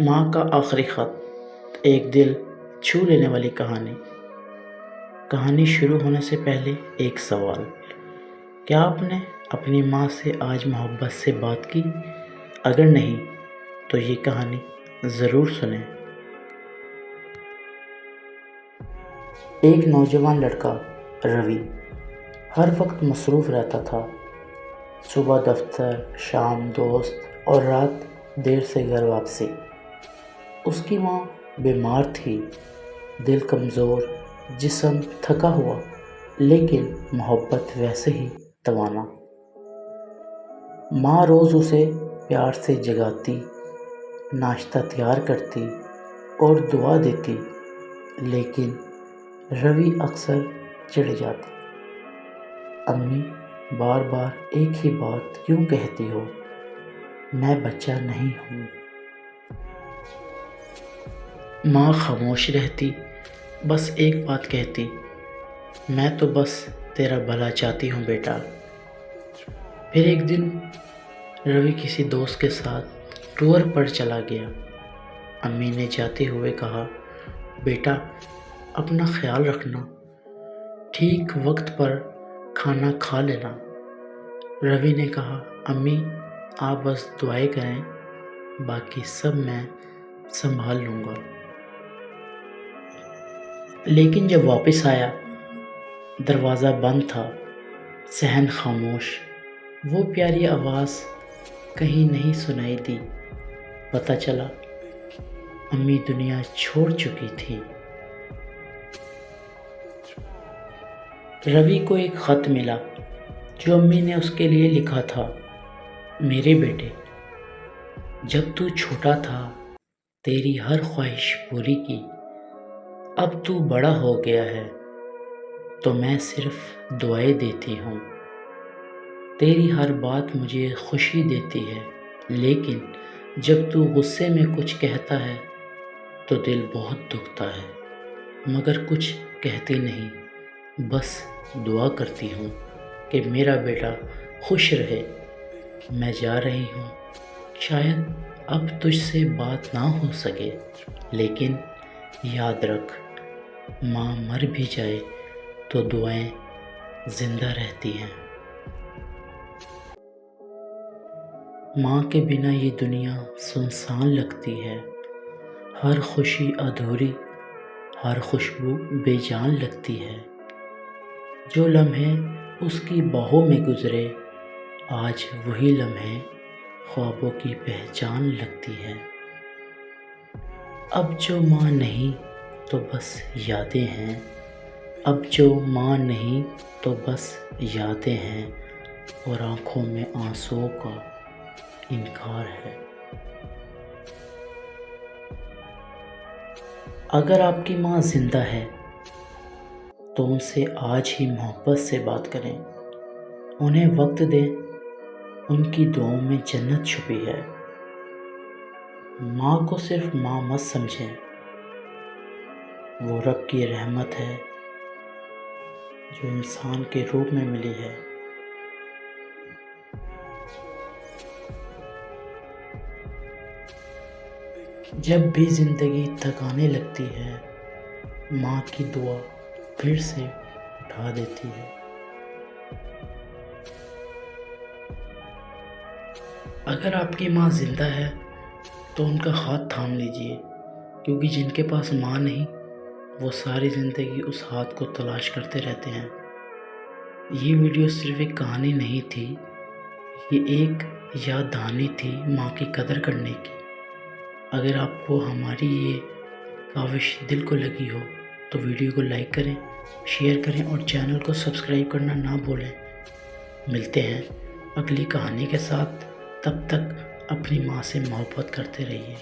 ماں کا آخری خط، ایک دل چھو لینے والی کہانی۔ کہانی شروع ہونے سے پہلے ایک سوال: کیا آپ نے اپنی ماں سے آج محبت سے بات کی؟ اگر نہیں تو یہ کہانی ضرور سنیں۔ ایک نوجوان لڑکا روی ہر وقت مصروف رہتا تھا۔ صبح دفتر، شام دوست اور رات دیر سے گھر واپسی۔ اس کی ماں بیمار تھی، دل کمزور، جسم تھکا ہوا، لیکن محبت ویسے ہی توانا۔ ماں روز اسے پیار سے جگاتی، ناشتہ تیار کرتی اور دعا دیتی، لیکن روی اکثر چڑ جاتا۔ امی بار بار ایک ہی بات کیوں کہتی ہو؟ میں بچہ نہیں ہوں۔ ماں خاموش رہتی، بس ایک بات کہتی: میں تو بس تیرا بھلا چاہتی ہوں بیٹا۔ پھر ایک دن روی کسی دوست کے ساتھ ٹور پر چلا گیا۔ امی نے جاتے ہوئے کہا: بیٹا اپنا خیال رکھنا، ٹھیک وقت پر کھانا کھا لینا۔ روی نے کہا: امی آپ بس دعائیں کریں، باقی سب میں سنبھال لوں گا۔ لیکن جب واپس آیا، دروازہ بند تھا، صحن خاموش۔ وہ پیاری آواز کہیں نہیں سنائی دی۔ پتہ چلا امی دنیا چھوڑ چکی تھی۔ روی کو ایک خط ملا جو امی نے اس کے لیے لکھا تھا: میرے بیٹے، جب تو چھوٹا تھا تیری ہر خواہش پوری کی، اب تو بڑا ہو گیا ہے تو میں صرف دعائیں دیتی ہوں۔ تیری ہر بات مجھے خوشی دیتی ہے، لیکن جب تو غصے میں کچھ کہتا ہے تو دل بہت دکھتا ہے، مگر کچھ کہتی نہیں، بس دعا کرتی ہوں کہ میرا بیٹا خوش رہے۔ میں جا رہی ہوں، شاید اب تجھ سے بات نہ ہو سکے، لیکن یاد رکھ، ماں مر بھی جائے تو دعائیں زندہ رہتی ہیں۔ ماں کے بنا یہ دنیا سنسان لگتی ہے، ہر خوشی ادھوری، ہر خوشبو بے جان لگتی ہے۔ جو لمحے اس کی باہوں میں گزرے، آج وہی لمحے خوابوں کی پہچان لگتی ہے۔ اب جو ماں نہیں تو بس یادیں ہیں، اب جو ماں نہیں تو بس یادیں ہیں، اور آنکھوں میں آنسوؤں کا انکار ہے۔ اگر آپ کی ماں زندہ ہے تو ان سے آج ہی محبت سے بات کریں، انہیں وقت دیں، ان کی دعاؤں میں جنت چھپی ہے۔ ماں کو صرف ماں مت سمجھیں، وہ رب کی رحمت ہے جو انسان کے روپ میں ملی ہے۔ جب بھی زندگی تھکانے لگتی ہے، ماں کی دعا پھر سے اٹھا دیتی ہے۔ اگر آپ کی ماں زندہ ہے تو ان کا ہاتھ تھام لیجئے، کیونکہ جن کے پاس ماں نہیں وہ ساری زندگی اس ہاتھ کو تلاش کرتے رہتے ہیں۔ یہ ویڈیو صرف ایک کہانی نہیں تھی، یہ ایک یاد دہانی تھی ماں کی قدر کرنے کی۔ اگر آپ کو ہماری یہ کاوش دل کو لگی ہو تو ویڈیو کو لائک کریں، شیئر کریں اور چینل کو سبسکرائب کرنا نہ بھولیں۔ ملتے ہیں اگلی کہانی کے ساتھ، تب تک اپنی ماں سے محبت کرتے رہیے۔